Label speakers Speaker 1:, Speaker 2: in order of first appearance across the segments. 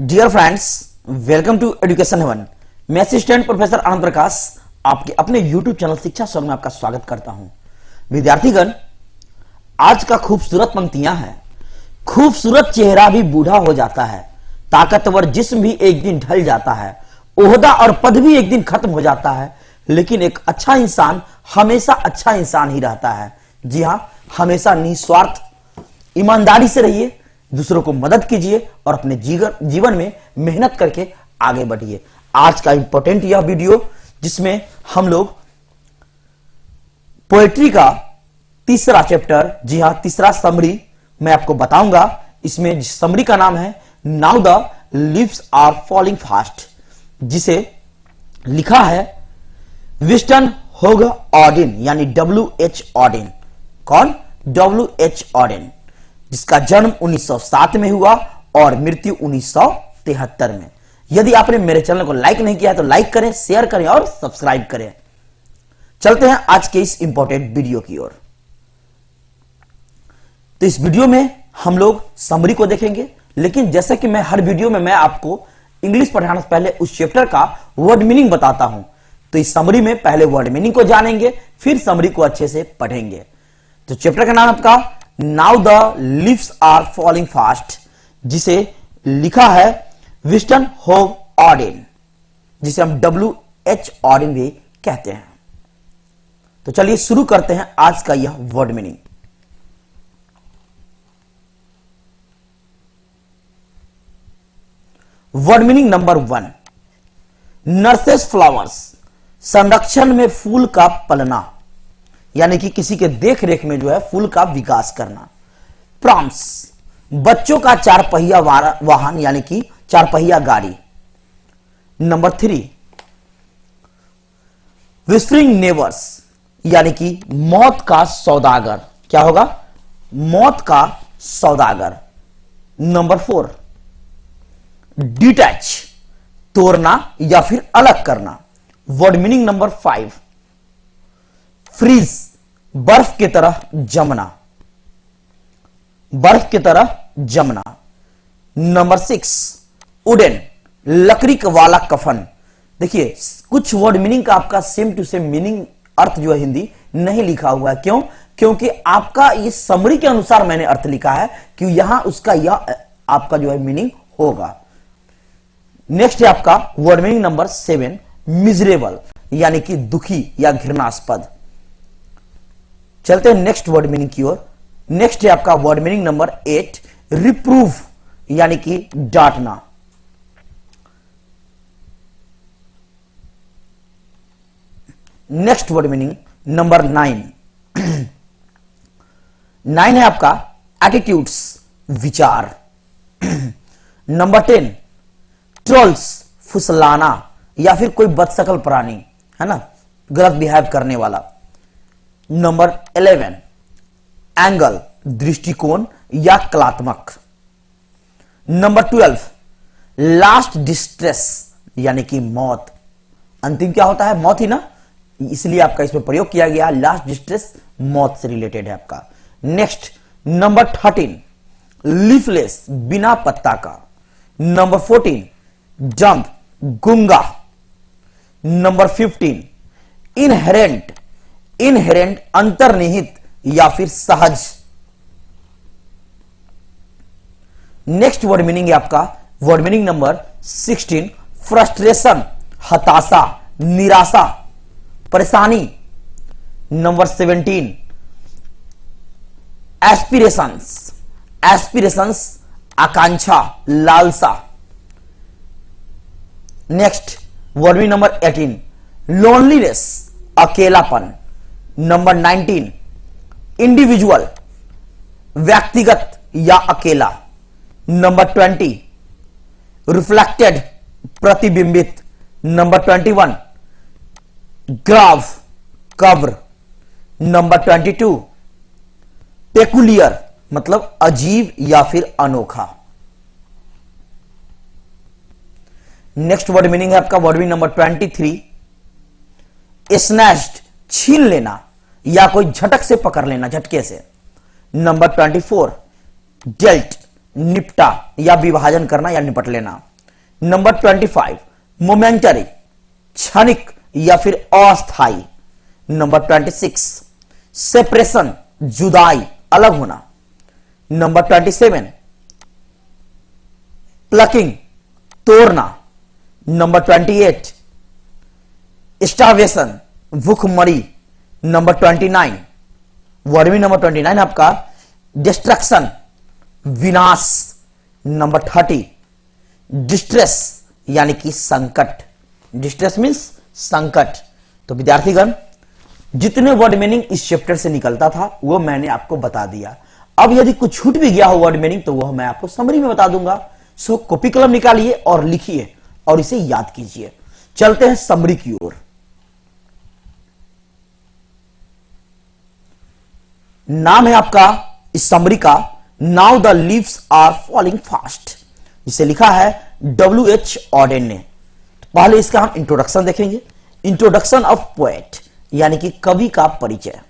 Speaker 1: Dear friends, welcome to education heaven. मैं assistant professor Anand Prakash आपके अपने यूट्यूब चैनल शिक्षा स्वर्ग में आपका स्वागत करता हूं। विद्यार्थीगण, आज का खूबसूरत पंक्तियां हैं। खूबसूरत चेहरा भी बूढ़ा हो जाता है, ताकतवर जिस्म भी एक दिन ढल जाता है, ओहदा और पद भी एक दिन खत्म हो जाता है, लेकिन एक अच्छा इंसान हमेशा अच्छा इंसान ही रहता है। जी हां, हमेशा निस्वार्थ ईमानदारी से रहिए, दूसरों को मदद कीजिए और अपने जीवन में मेहनत करके आगे बढ़िए। आज का इंपॉर्टेंट यह वीडियो जिसमें हम लोग पोएट्री का तीसरा चैप्टर, जी हां तीसरा समरी मैं आपको बताऊंगा। इसमें समरी का नाम है now the leaves are falling fast, जिसे लिखा है विस्टन होग ऑडिन, यानी WH ऑडिन। कौन? WH ऑडिन, जिसका जन्म 1907 में हुआ और मृत्यु 1973 में। यदि आपने मेरे चैनल को लाइक नहीं किया है तो लाइक करें, शेयर करें और सब्सक्राइब करें। चलते हैं आज के इस इंपॉर्टेंट वीडियो की ओर। तो इस वीडियो में हम लोग समरी को देखेंगे, लेकिन जैसे कि मैं हर वीडियो में मैं आपको इंग्लिश पढ़ाने से पहले उस चैप्टर का वर्ड मीनिंग बताता हूं, तो इस समरी में पहले वर्ड मीनिंग को जानेंगे, फिर समरी को अच्छे से पढ़ेंगे। तो चैप्टर का नाम आपका now the leaves are falling fast, जिसे लिखा है विस्टन होग ऑडिन, जिसे हम WH ऑडिन भी कहते हैं। तो चलिए शुरू करते हैं आज का यह word meaning. Word meaning number 1, nurses flowers, संरक्षण में फूल का पलना, यानी कि किसी के देख रेख में जो है फूल का विकास करना। प्रॉम्स, बच्चों का चार पहिया वाहन, यानी कि चार पहिया गाड़ी। नंबर 3, विस्परिंग नेबर्स, यानी कि मौत का सौदागर। क्या होगा? मौत का सौदागर। नंबर 4, डिटैच, तोड़ना या फिर अलग करना। वर्ड मीनिंग नंबर 5, फ्रीज, बर्फ की तरह जमना, बर्फ की तरह जमना। नंबर 6, वुडन, लकड़ी वाला कफन। देखिए, कुछ वर्ड मीनिंग का आपका सेम टू सेम मीनिंग अर्थ जो है हिंदी नहीं लिखा हुआ है। क्यों? क्योंकि आपका इस समरी के अनुसार मैंने अर्थ लिखा है कि यहां उसका यह आपका जो है मीनिंग होगा। नेक्स्ट है आपका वर्ड मीनिंग नंबर 7, मिजरेबल, यानी कि दुखी या घृणास्पद। चलते हैं नेक्स्ट वर्ड मीनिंग की ओर। नेक्स्ट है आपका वर्ड मीनिंग नंबर 8, रिप्रूव, यानी कि डांटना। नेक्स्ट वर्ड मीनिंग नंबर 9, 9 है आपका एटीट्यूड्स, विचार। नंबर 10, ट्रोल्स, फुसलाना या फिर कोई बदशकल प्राणी, है ना, गलत बिहेव करने वाला। नंबर 11, एंगल, दृष्टिकोण या कलात्मक। नंबर 12, लास्ट डिस्ट्रेस, यानी कि मौत। अंतिम क्या होता है? मौत ही ना, इसलिए आपका इसमें प्रयोग किया गया। लास्ट डिस्ट्रेस मौत से रिलेटेड है आपका। नेक्स्ट नंबर 13, लीफलेस, बिना पत्ता का। नंबर 14, डम्ब, गुंगा। नंबर 15, इनहेरेंट, इनहेरेंट, अंतर्निहित या फिर सहज। नेक्स्ट वर्ड मीनिंग है आपका वर्ड मीनिंग नंबर 16, फ्रस्ट्रेशन, हताशा, निराशा, परेशानी। नंबर 17, एस्पिरेशंस, एस्पिरेशंस, आकांक्षा, लालसा। Next word meaning number 18, loneliness, अकेलापन। नंबर 19, इंडिविजुअल, व्यक्तिगत या अकेला। नंबर 20, रिफ्लेक्टेड, प्रतिबिंबित। नंबर 21, ग्राव, कब्र। नंबर 22, पेकुलियर, मतलब अजीब या फिर अनोखा। नेक्स्ट वर्ड मीनिंग है आपका वर्ड मीनिंग नंबर 23, स्नैच्ड, छीन लेना या कोई झटक से पकड़ लेना, झटके से। नंबर 24, डेल्ट, निपटा या विभाजन करना या निपट लेना। नंबर 25 मोमेंटरी, क्षणिक या फिर अस्थाई। नंबर 26 सेपरेशन, जुदाई, अलग होना। नंबर 27 प्लकिंग, तोड़ना। नंबर 28 स्टार्वेशन, भूखमरी। नंबर 29 वर्ड में नंबर 29 आपका डिस्ट्रक्शन, विनाश। नंबर 30 डिस्ट्रेस यानी कि संकट। डिस्ट्रेस मीन्स संकट। तो विद्यार्थीगण, जितने वर्ड मीनिंग इस चैप्टर से निकलता था वो मैंने आपको बता दिया। अब यदि कुछ छूट भी गया हो वर्ड मीनिंग तो वह मैं आपको समरी में बता दूंगा। सो कॉपी कलम निकालिए और लिखिए और इसे याद कीजिए। चलते हैं समरी की ओर। नाम है आपका इस समरी का now the leaves are falling fast, जिसे लिखा है W.H. ऑडेन ने। पहले इसका हम इंट्रोडक्शन देखेंगे। इंट्रोडक्शन ऑफ पोएट यानी कि कवि का परिचय।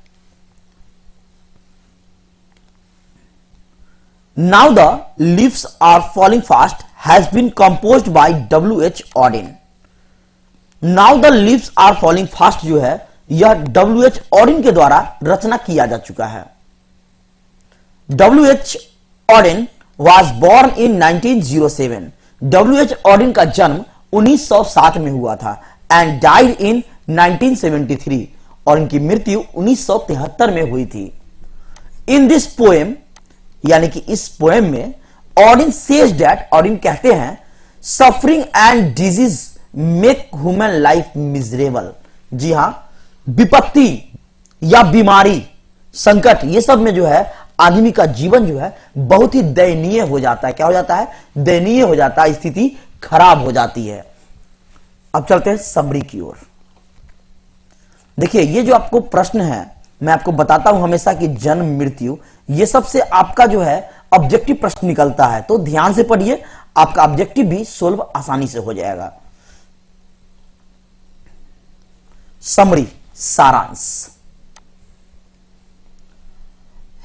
Speaker 1: Now the leaves are falling fast has been composed by W.H. Auden. Now the leaves are falling fast जो है यह W.H. ऑडेन के द्वारा रचना किया जा चुका है। W.H. Odean was born in 1907। W.H. Odean का जन्म 1907 में हुआ था एंड डाइड इन 1973 और इनकी मृत्यु 1973 में हुई थी। इन दिस पोएम यानी कि इस पोएम में ऑडेन सेज दैट, ऑडेन कहते हैं suffering and disease make human life miserable. जी हां, विपत्ति या बीमारी, संकट, ये सब में जो है आदमी का जीवन जो है बहुत ही दयनीय हो जाता है। क्या हो जाता है? दयनीय हो जाता है, स्थिति खराब हो जाती है। अब चलते हैं समरी की ओर। देखिए, ये जो आपको प्रश्न है मैं आपको बताता हूं हमेशा कि जन्म मृत्यु, ये सबसे आपका जो है ऑब्जेक्टिव प्रश्न निकलता है, तो ध्यान से पढ़िए, आपका ऑब्जेक्टिव भी सोल्व आसानी से हो जाएगा। समरी, सारांश।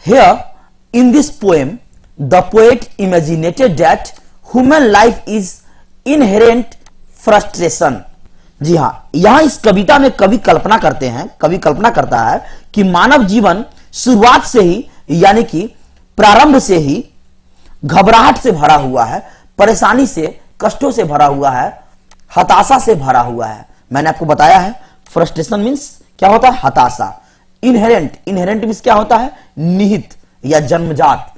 Speaker 1: Here in this poem the poet imaginated that human life is inherent frustration। जी हां, यहां इस कविता में कवि कल्पना करते हैं, कवि कल्पना करता है कि मानव जीवन शुरुआत से ही यानी कि प्रारंभ से ही घबराहट से भरा हुआ है, परेशानी से, कष्टों से भरा हुआ है, हताशा से भरा हुआ है। मैंने आपको बताया है फ्रस्ट्रेशन मीन्स क्या होता है? हताशा। इनहेरेंट, इनहेरेंट मीन्स क्या होता है? निहित या जन्मजात।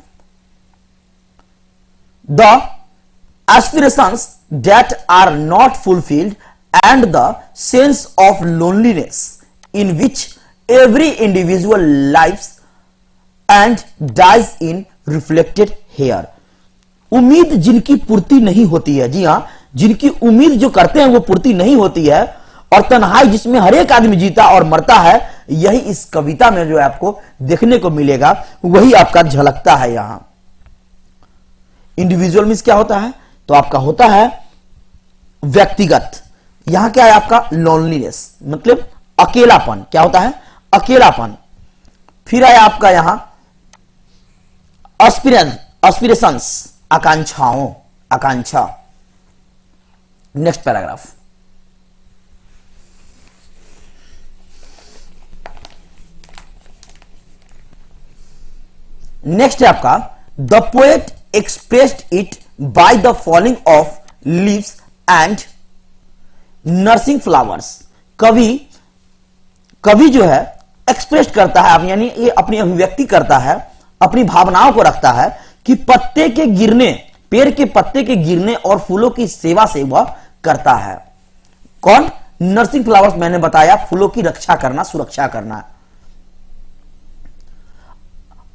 Speaker 1: The aspirations that are not fulfilled and the sense of loneliness in which every individual lives and dies in reflected here. उम्मीद जिनकी पूर्ति नहीं होती है, जी हां, जिनकी उम्मीद जो करते हैं वो पूर्ति नहीं होती है, और तन्हाई जिसमें हर एक आदमी जीता और मरता है, यही इस कविता में जो है आपको देखने को मिलेगा, वही आपका झलकता है यहां। इंडिविजुअल मीन्स क्या होता है? तो आपका होता है व्यक्तिगत। यहां क्या है आपका? लोनलीनेस मतलब अकेलापन। क्या होता है? अकेलापन। फिर है आपका यहां एस्पिरेशंस, आकांक्षाओं, आकांक्षा। Next paragraph. नेक्स्ट है आपका the poet expressed it by the falling of leaves and nursing flowers. कवि जो है एक्सप्रेस करता है, यानी ये अपनी अभिव्यक्ति करता है, अपनी भावनाओं को रखता है कि पत्ते के गिरने, पेड़ के पत्ते के गिरने और फूलों की सेवा से वह करता है। कौन? Nursing flowers. मैंने बताया फूलों की रक्षा करना, सुरक्षा करना।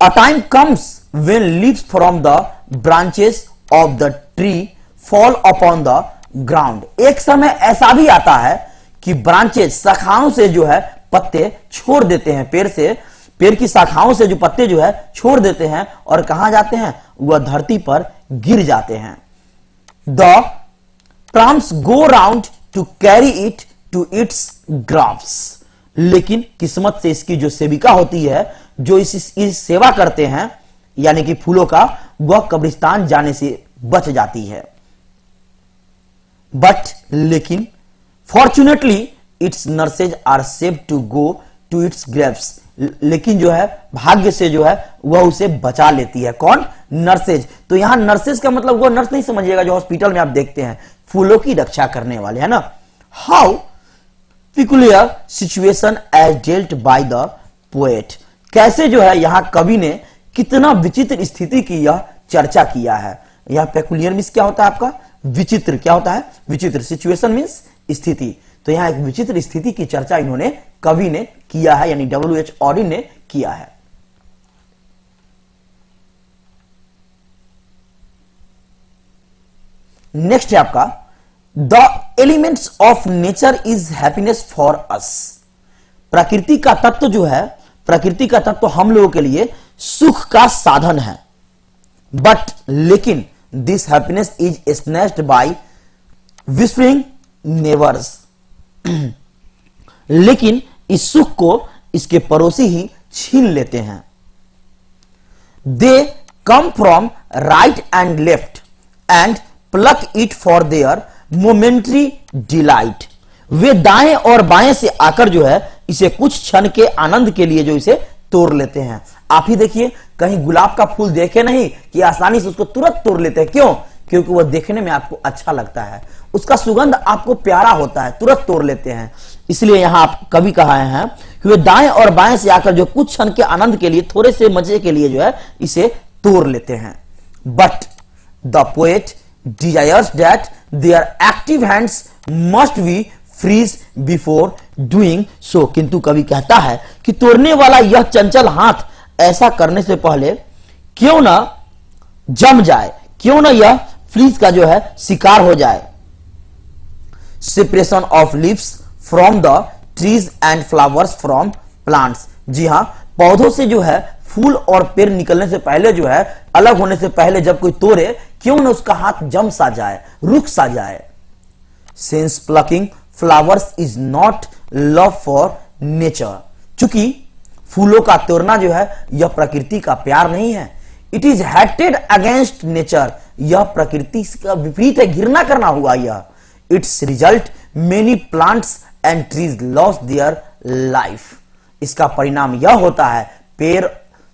Speaker 1: A time comes when leaves from the branches of the tree fall upon the ground। एक समय ऐसा भी आता है कि ब्रांचेस, शाखाओं से जो है पत्ते छोड़ देते हैं, पेड़ से, पेड़ की शाखाओं से जो पत्ते जो है छोड़ देते हैं और कहां जाते हैं? वह धरती पर गिर जाते हैं। The proms go round to carry it to its graves। लेकिन किस्मत से इसकी जो सेविका होती है, जो इस सेवा करते हैं यानी कि फूलों का, वह कब्रिस्तान जाने से बच जाती है। बट लेकिन fortunately its nurses are safe to go to its graves, लेकिन जो है भाग्य से जो है वह उसे बचा लेती है। कौन? नर्सेज। तो यहां नर्सेज का मतलब वो नर्स नहीं समझिएगा जो हॉस्पिटल में आप देखते हैं, फूलों की रक्षा करने वाले, है ना। How peculiar situation as dealt by the poet, कैसे जो है यहां कवि ने कितना विचित्र स्थिति की यह चर्चा किया है। यह पेकुलियर मीन्स क्या होता है आपका? विचित्र। क्या होता है? विचित्र। सिचुएशन मीन्स स्थिति। तो यहां एक विचित्र स्थिति की चर्चा इन्होंने, कवि ने किया है, यानी W.H. ऑरिन ने किया है। नेक्स्ट है आपका the elements of nature is happiness for us, प्रकृति का तत्व जो है, प्रकृति का तत्व हम लोगों के लिए सुख का साधन है। बट लेकिन this happiness is snatched by whispering neighbours, लेकिन इस सुख को इसके पड़ोसी ही छीन लेते हैं। They come from right and left and pluck it for their momentary delight, वे दाएं और बाएं से आकर जो है इसे कुछ क्षण के आनंद के लिए जो इसे तोड़ लेते हैं। आप ही देखिए, कहीं गुलाब का फूल देखे नहीं कि आसानी से उसको तुरंत तोड़ लेते हैं। क्यों? क्योंकि वह देखने में आपको अच्छा लगता है, उसका सुगंध आपको प्यारा होता है, तुरंत तोड़ लेते हैं। इसलिए यहां आप कवि कहा है कि वे दाएं और बाएं से आकर जो कुछ क्षण के आनंद के लिए, थोड़े से मजे के लिए जो है इसे तोड़ लेते हैं। But the poet desires that their active hands must be freeze before doing so, किंतु कवि कहता है कि तोड़ने वाला यह चंचल हाथ ऐसा करने से पहले क्यों ना जम जाए, क्यों ना यह फ्रीज का जो है शिकार हो जाए। Separation of leaves from the trees and flowers from plants, जी हां, पौधों से जो है फूल और पेड़ निकलने से पहले जो है, अलग होने से पहले जब कोई तोड़े, क्यों न उसका हाथ जम सा जाए, रुक सा जाए। Since plucking flowers is not love for nature, चूंकि फूलों का तोड़ना जो है यह प्रकृति का प्यार नहीं है। It is hated against nature, यह प्रकृति का विपरीत है, घृणा करना हुआ यह। It's result many plants and trees loss their life, इसका परिणाम यह होता है पेड़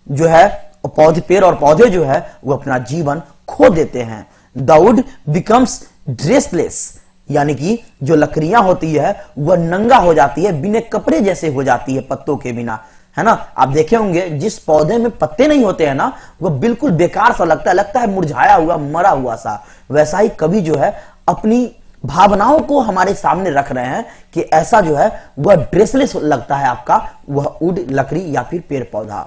Speaker 1: जो है, पौधे, पेड़ और पौधे जो है वो अपना जीवन खो देते हैं। द वुड बिकम्स ड्रेसलेस, यानी कि जो लकड़ियां होती है वह नंगा हो जाती है, बिना कपड़े जैसे हो जाती है पत्तों के बिना, है ना। आप देखे होंगे जिस पौधे में पत्ते नहीं होते हैं ना, वह बिल्कुल बेकार सा लगता है मुरझाया हुआ, मरा हुआ सा। वैसा ही कवि जो है अपनी भावनाओं को हमारे सामने रख रहे हैं कि ऐसा जो है वह ड्रेसलेस लगता है आपका वह वुड, लकड़ी या फिर पेड़ पौधा।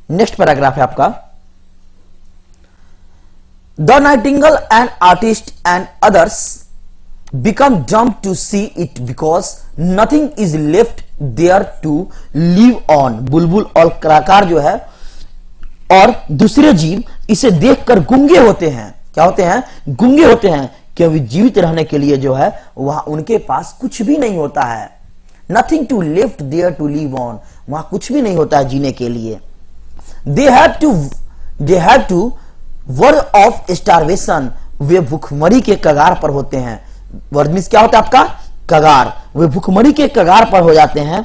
Speaker 1: नेक्स्ट पैराग्राफ है आपका the nightingale and artist and others become dumb to see it because nothing is left there to live on, बुलबुल और कलाकार जो है और दूसरे जीव इसे देखकर गूंगे होते हैं। क्या होते हैं? गूंगे होते हैं, क्योंकि जीवित रहने के लिए जो है वहां उनके पास कुछ भी नहीं होता है। Nothing to left there to live on, वहां कुछ भी नहीं होता है जीने के लिए। They have to word of starvation, वे भूखमरी के कगार पर होते हैं। वर्ड मीन्स क्या होता है आपका? कगार, वे भूखमरी के कगार पर हो जाते हैं।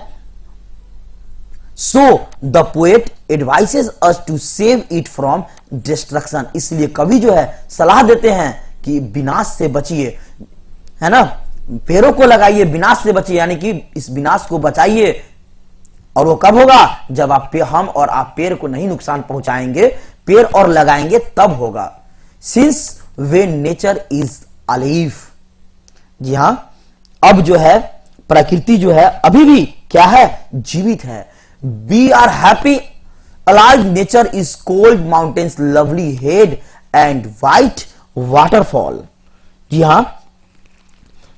Speaker 1: So the poet advises us to save it from destruction, इसलिए कवि जो है सलाह देते हैं कि विनाश से बचिए, है ना, पेड़ों को लगाइए, विनाश से बचिए, यानी कि इस विनाश को बचाइए। और वो कब होगा? जब हम और आप पेड़ को नहीं नुकसान पहुंचाएंगे, पेड़ और लगाएंगे तब होगा। Since way nature is alive, जी हां, अब जो है प्रकृति जो है अभी भी क्या है? जीवित है। We are happy alive, nature is cold mountains lovely head and white waterfall, जी हां,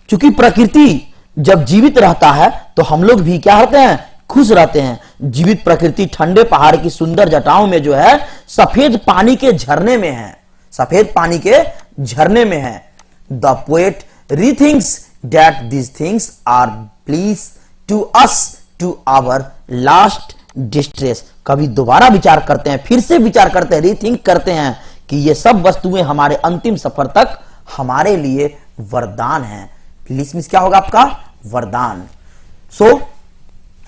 Speaker 1: चूंकि प्रकृति जब जीवित रहता है तो हम लोग भी क्या होते हैं? खुश रहते हैं। जीवित प्रकृति ठंडे पहाड़ की सुंदर जटाओं में जो है सफेद पानी के झरने में है, सफेद पानी के झरने में है। The poet rethinks that these things are please to us to our last distress, कभी दोबारा विचार करते हैं, फिर से विचार करते हैं, रीथिंक करते हैं कि ये सब वस्तुएं हमारे अंतिम सफर तक हमारे लिए वरदान है। लिसमिस क्या होगा आपका? वरदान। सो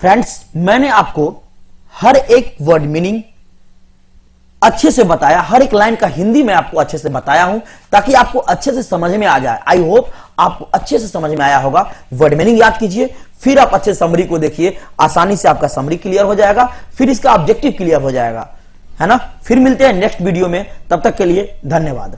Speaker 1: फ्रेंड्स, मैंने आपको हर एक वर्ड मीनिंग अच्छे से बताया, हर एक लाइन का हिंदी में आपको अच्छे से बताया हूं ताकि आपको अच्छे से समझ में आ जाए। आई होप आपको अच्छे से समझ में आया होगा। वर्ड मीनिंग याद कीजिए, फिर आप अच्छे समरी को देखिए, आसानी से आपका समरी क्लियर हो जाएगा, फिर इसका ऑब्जेक्टिव क्लियर हो जाएगा, है ना। फिर मिलते हैं नेक्स्ट वीडियो में, तब तक के लिए धन्यवाद।